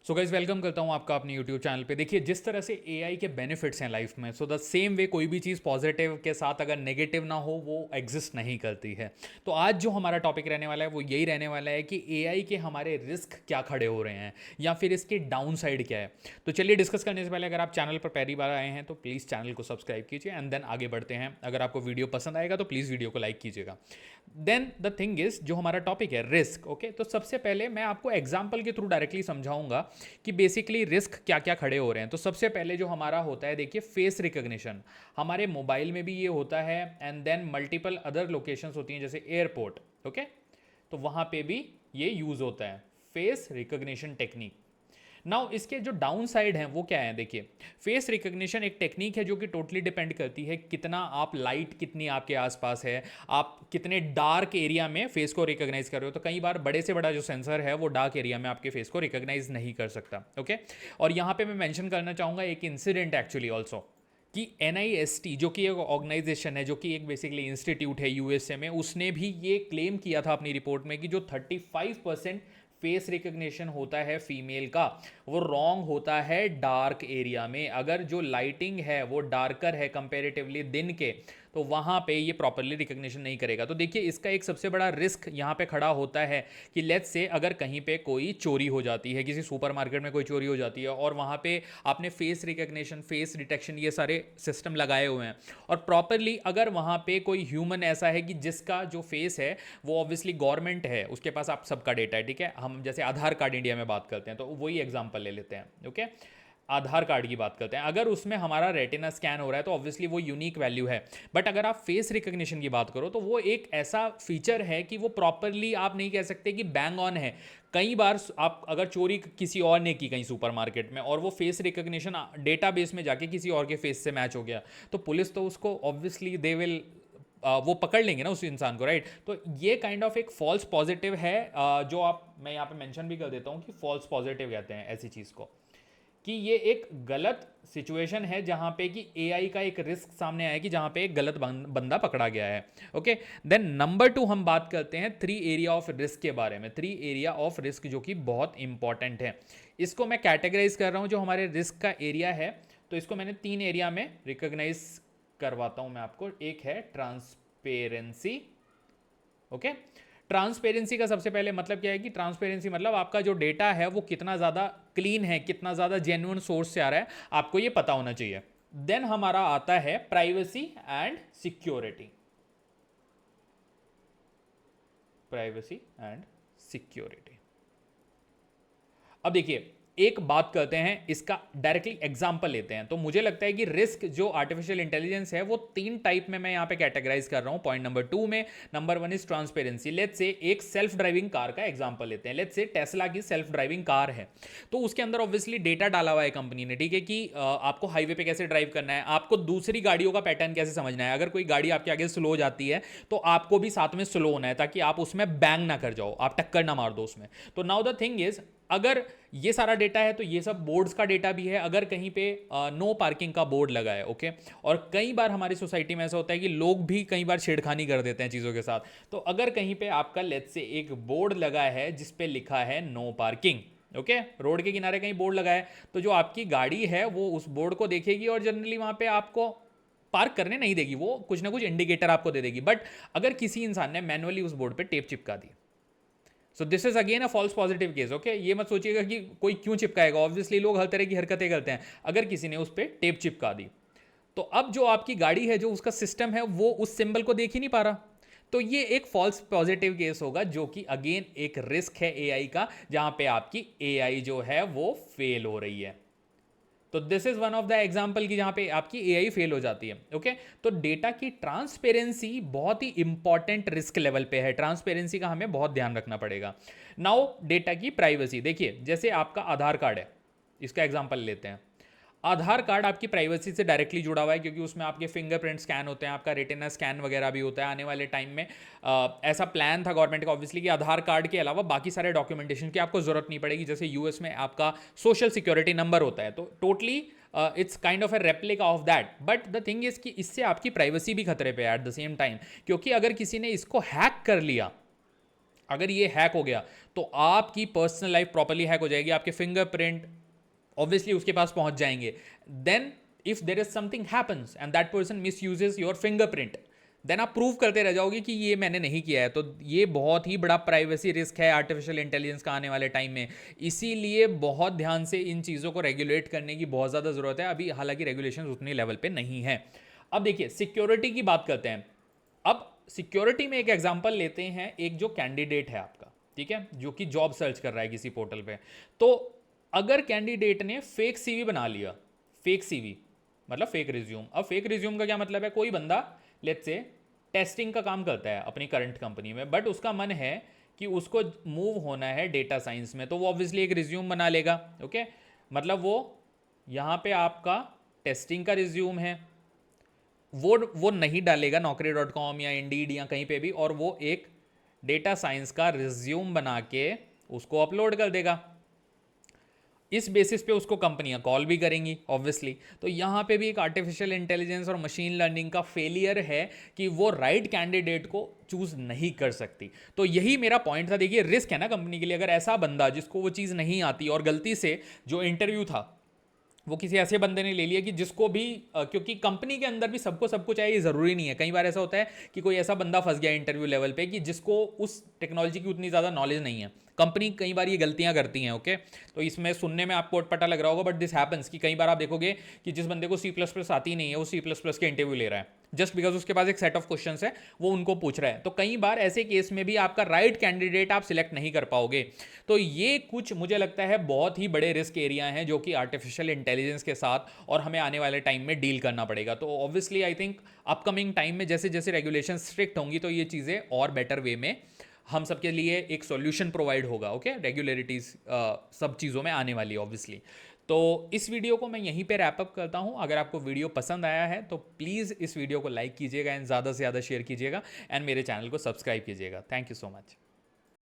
So guys welcome करता हूँ आपका अपने यूट्यूब चैनल पे। देखिए, जिस तरह से एआई के बेनिफिट्स हैं लाइफ में, सो द सेम वे कोई भी चीज़ पॉजिटिव के साथ अगर नेगेटिव ना हो वो एग्जिस्ट नहीं करती है। तो आज जो हमारा टॉपिक रहने वाला है वो यही रहने वाला है कि एआई के हमारे रिस्क क्या खड़े हो रहे हैं या फिर इसके डाउन साइड क्या है। तो चलिए डिस्कस करने से पहले अगर आप चैनल पर पहली बार आए हैं तो प्लीज़ चैनल को सब्सक्राइब कीजिए एंड देन आगे बढ़ते हैं। अगर आपको वीडियो पसंद आएगा तो प्लीज़ वीडियो को लाइक कीजिएगा। देन द थिंग इज, जो हमारा टॉपिक है रिस्क, ओके। तो सबसे पहले मैं आपको एग्जाम्पल के थ्रू डायरेक्टली समझाऊंगा कि बेसिकली रिस्क क्या क्या खड़े हो रहे हैं। तो सबसे पहले जो हमारा होता है, देखिए, फेस रिकॉग्निशन। हमारे मोबाइल में भी ये होता है and then multiple other locations होती हैं जैसे एयरपोर्ट, ओके। तो वहाँ पे भी ये यूज़ होता है, फेस रिकॉग्निशन टेक्निक। नाउ इसके जो डाउन साइड हैं वो क्या है, देखिए। फेस रिकॉग्निशन एक टेक्निक है जो कि टोटली डिपेंड करती है कितना आप लाइट कितनी आपके आसपास है, आप कितने डार्क एरिया में फेस को रिकॉग्नाइज कर रहे हो। तो कई बार बड़े से बड़ा जो सेंसर है वो डार्क एरिया में आपके फेस को रिकॉग्नाइज नहीं कर सकता, ओके। और यहाँ पे मैं मेंशन करना चाहूँगा एक इंसिडेंट एक्चुअली ऑल्सो, कि NIST जो कि एक ऑर्गेनाइजेशन है, जो कि एक बेसिकली इंस्टीट्यूट है USA में, उसने भी ये क्लेम किया था अपनी रिपोर्ट में कि जो 35% फेस रिकग्निशन होता है फीमेल का, वो रॉन्ग होता है डार्क एरिया में। अगर जो लाइटिंग है वो डार्कर है कंपेरेटिवली दिन के, तो वहाँ पे ये प्रॉपरली रिकग्निशन नहीं करेगा। तो देखिए, इसका एक सबसे बड़ा रिस्क यहाँ पे खड़ा होता है कि लेट्स से अगर कहीं पे कोई चोरी हो जाती है, किसी सुपरमार्केट में कोई चोरी हो जाती है और वहाँ पे आपने फेस रिकग्निशन, फेस डिटेक्शन, ये सारे सिस्टम लगाए हुए हैं, और प्रॉपरली अगर वहाँ पे कोई ह्यूमन ऐसा है कि जिसका जो फेस है वो ऑब्वियसली गवर्नमेंट है, उसके पास आप सबका डेटा है, ठीक है। हम जैसे आधार कार्ड इंडिया में बात करते हैं तो वही एग्जाम्पल ले लेते हैं, ओके। आधार कार्ड की बात करते हैं, अगर उसमें हमारा रेटिना स्कैन हो रहा है तो ऑब्वियसली वो यूनिक वैल्यू है। बट अगर आप फेस रिकग्निशन की बात करो तो वो एक ऐसा फीचर है कि वो प्रॉपरली आप नहीं कह सकते कि बैंग ऑन है। कई बार आप अगर चोरी किसी और ने की कहीं सुपरमार्केट में और वो फेस रिकग्निशन डेटाबेस में जाके किसी और के फेस से मैच हो गया, तो पुलिस तो उसको ऑब्वियसली दे विल वो पकड़ लेंगे ना उस इंसान को, राइट। तो ये काइंड ऑफ एक फॉल्स पॉजिटिव है, जो आप, मैं यहाँ पे मेंशन भी कर देता हूँ कि फॉल्स पॉजिटिव कहते हैं ऐसी चीज़ को, कि ये एक गलत सिचुएशन है जहां पे कि एआई का एक रिस्क सामने आया कि जहां पे एक गलत बंदा पकड़ा गया है, ओके। देन नंबर 2 हम बात करते हैं 3 एरिया ऑफ रिस्क के बारे में। 3 एरिया ऑफ रिस्क जो कि बहुत इंपॉर्टेंट है। इसको मैं कैटेगराइज कर रहा हूं जो हमारे रिस्क का एरिया है, तो इसको मैंने 3 एरिया में रिकॉग्नाइज करवाता हूं मैं आपको। एक है ट्रांसपेरेंसी, ओके। ट्रांसपेरेंसी का सबसे पहले मतलब क्या है कि ट्रांसपेरेंसी मतलब आपका जो डेटा है वो कितना ज़्यादा क्लीन है, कितना ज़्यादा जेन्युइन सोर्स से आ रहा है, आपको ये पता होना चाहिए। देन हमारा आता है privacy and security. Privacy and security. अब देखिए, एक बात करते हैं, इसका डायरेक्टली एग्जांपल लेते हैं। तो मुझे लगता है कि रिस्क जो आर्टिफिशियल इंटेलिजेंस है वो 3 टाइप में मैं यहां पे कैटेगराइज कर रहा हूं पॉइंट नंबर 2 में। Number 1 is transparency. Let's say एक सेल्फ ड्राइविंग कार का एग्जांपल लेते हैं। लेट्स से टेस्ला की सेल्फ ड्राइविंग कार है, तो उसके अंदर ऑब्वियसली डेटा डाला हुआ है कंपनी ने, ठीक है, कि आपको हाईवे पे कैसे ड्राइव करना है, आपको दूसरी गाड़ियों का पैटर्न कैसे समझना है। अगर कोई गाड़ी आपके आगे स्लो हो जाती है तो आपको भी साथ में स्लो होना है ताकि आप उसमें बैंग ना कर जाओ, आप टक्कर ना मार दो उसमें। तो नाउ द थिंग इज, अगर ये सारा डेटा है तो ये सब बोर्ड्स का डेटा भी है। अगर कहीं पे नो पार्किंग का बोर्ड लगा है, ओके, और कई बार हमारी सोसाइटी में ऐसा होता है कि लोग भी कई बार छेड़खानी कर देते हैं चीज़ों के साथ। तो अगर कहीं पे आपका लेट्स से एक बोर्ड लगा है जिस पे लिखा है नो पार्किंग, ओके, रोड के किनारे कहीं बोर्ड लगा है, तो जो आपकी गाड़ी है वो उस बोर्ड को देखेगी और जनरली वहाँ पे आपको पार्क करने नहीं देगी, वो कुछ ना कुछ इंडिकेटर आपको दे देगी। बट अगर किसी इंसान ने मैनुअली उस बोर्ड पे टेप चिपका दी, so this is again a false positive case, okay. ये मत सोचिएगा कि कोई क्यों चिपकाएगा, ऑब्वियसली लोग हर तरह की हरकतें करते हैं। अगर किसी ने उस पर टेप चिपका दी, तो अब जो आपकी गाड़ी है, जो उसका सिस्टम है, वो उस सिंबल को देख ही नहीं पा रहा। तो ये एक फॉल्स पॉजिटिव केस होगा, जो कि अगेन एक रिस्क है एआई का, जहां पे आपकी एआई जो है वो फेल हो रही है। तो this is one of the example की जहां पे आपकी एआई फेल हो जाती है, ओके। तो डेटा की ट्रांसपेरेंसी बहुत ही इंपॉर्टेंट रिस्क लेवल पे है। ट्रांसपेरेंसी का हमें बहुत ध्यान रखना पड़ेगा। नाउ डेटा की प्राइवेसी, देखिए, जैसे आपका आधार कार्ड है, इसका एग्जाम्पल लेते हैं। आधार कार्ड आपकी प्राइवेसी से डायरेक्टली जुड़ा हुआ है क्योंकि उसमें आपके फिंगरप्रिंट स्कैन होते हैं, आपका रेटिना स्कैन वगैरह भी होता है। आने वाले टाइम में ऐसा प्लान था गवर्नमेंट का ऑब्वियसली कि आधार कार्ड के अलावा बाकी सारे डॉक्यूमेंटेशन की आपको जरूरत नहीं पड़ेगी। जैसे यूएस में आपका सोशल सिक्योरिटी नंबर होता है, तो totally it's kind of A replica of that. But the thing is कि इससे आपकी प्राइवेसी भी खतरे पे है एट द सेम टाइम, क्योंकि अगर किसी ने इसको हैक कर लिया अगर ये हैक हो गया तो आपकी पर्सनल लाइफ प्रॉपर्ली हैक हो जाएगी, आपके फिंगरप्रिंट ऑब्वियसली उसके पास पहुंच जाएंगे. Then if there is something happens and that person misuses your fingerprint, then आप प्रूव करते रह जाओगे कि ये मैंने नहीं किया है. तो ये बहुत ही बड़ा प्राइवेसी रिस्क है आर्टिफिशियल इंटेलिजेंस का आने वाले टाइम में. इसीलिए बहुत ध्यान से इन चीज़ों को रेगुलेट करने की बहुत ज़्यादा ज़रूरत है. अभी हालांकि रेगुलेशन उतनी लेवल पे नहीं है. अब देखिए सिक्योरिटी की बात करते हैं. अब सिक्योरिटी में एक एग्जांपल लेते हैं. एक जो कैंडिडेट है आपका, ठीक है, जो कि जॉब सर्च कर रहा है किसी पोर्टल पे, तो अगर कैंडिडेट ने फेक सीवी बना लिया, फेक सीवी मतलब फेक रिज्यूम. अब फेक रिज्यूम का क्या मतलब है? कोई बंदा लेट्स से टेस्टिंग का काम करता है अपनी करंट कंपनी में, बट उसका मन है कि उसको मूव होना है डेटा साइंस में, तो वो ऑब्वियसली एक रिज्यूम बना लेगा. ओके, मतलब वो यहाँ पे आपका टेस्टिंग का रिज्यूम है, वो नहीं डालेगा naukri.com या इंडीड या कहीं पे भी, और वो एक डेटा साइंस का रिज्यूम बना के उसको अपलोड कर देगा. इस बेसिस पे उसको कंपनियां कॉल भी करेंगी ऑब्वियसली. तो यहाँ पे भी एक आर्टिफिशियल इंटेलिजेंस और मशीन लर्निंग का फेलियर है कि वो राइट कैंडिडेट को चूज नहीं कर सकती. तो यही मेरा पॉइंट था. देखिए रिस्क है ना कंपनी के लिए. अगर ऐसा बंदा जिसको वो चीज़ नहीं आती और गलती से जो इंटरव्यू था वो किसी ऐसे बंदे ने ले लिया कि जिसको भी क्योंकि कंपनी के अंदर भी सबको सब कुछ है, ये ज़रूरी नहीं है. कई बार ऐसा होता है कि कोई ऐसा बंदा फंस गया इंटरव्यू लेवल पे कि जिसको उस टेक्नोलॉजी की उतनी ज़्यादा नॉलेज नहीं है. कंपनी कई बार ये गलतियां करती हैं. ओके, तो इसमें सुनने में आपको पता लग रहा होगा, बट दिस हैपन्स कि कई बार आप देखोगे कि जिस बंदे को C++ आती नहीं है वो C++ के इंटरव्यू ले रहा है जस्ट बिकॉज उसके पास एक सेट ऑफ क्वेश्चंस है, वो उनको पूछ रहा है. तो कई बार ऐसे केस में भी आपका राइट कैंडिडेट आप सिलेक्ट नहीं कर पाओगे. तो ये कुछ मुझे लगता है बहुत ही बड़े रिस्क एरिया हैं जो कि आर्टिफिशियल इंटेलिजेंस के साथ और हमें आने वाले टाइम में डील करना पड़ेगा. तो obviously I think upcoming time में जैसे जैसे रेगुलेशन स्ट्रिक्ट होंगी तो ये चीज़ें और बेटर वे में हम सबके लिए एक सॉल्यूशन प्रोवाइड होगा. ओके, रेगुलरिटीज़ सब चीज़ों में आने वाली है ऑब्वियसली. तो इस वीडियो को मैं यहीं पे रैप अप करता हूँ. अगर आपको वीडियो पसंद आया है तो प्लीज़ इस वीडियो को लाइक कीजिएगा एंड ज़्यादा से ज़्यादा शेयर कीजिएगा एंड मेरे चैनल को सब्सक्राइब कीजिएगा. Thank you so much.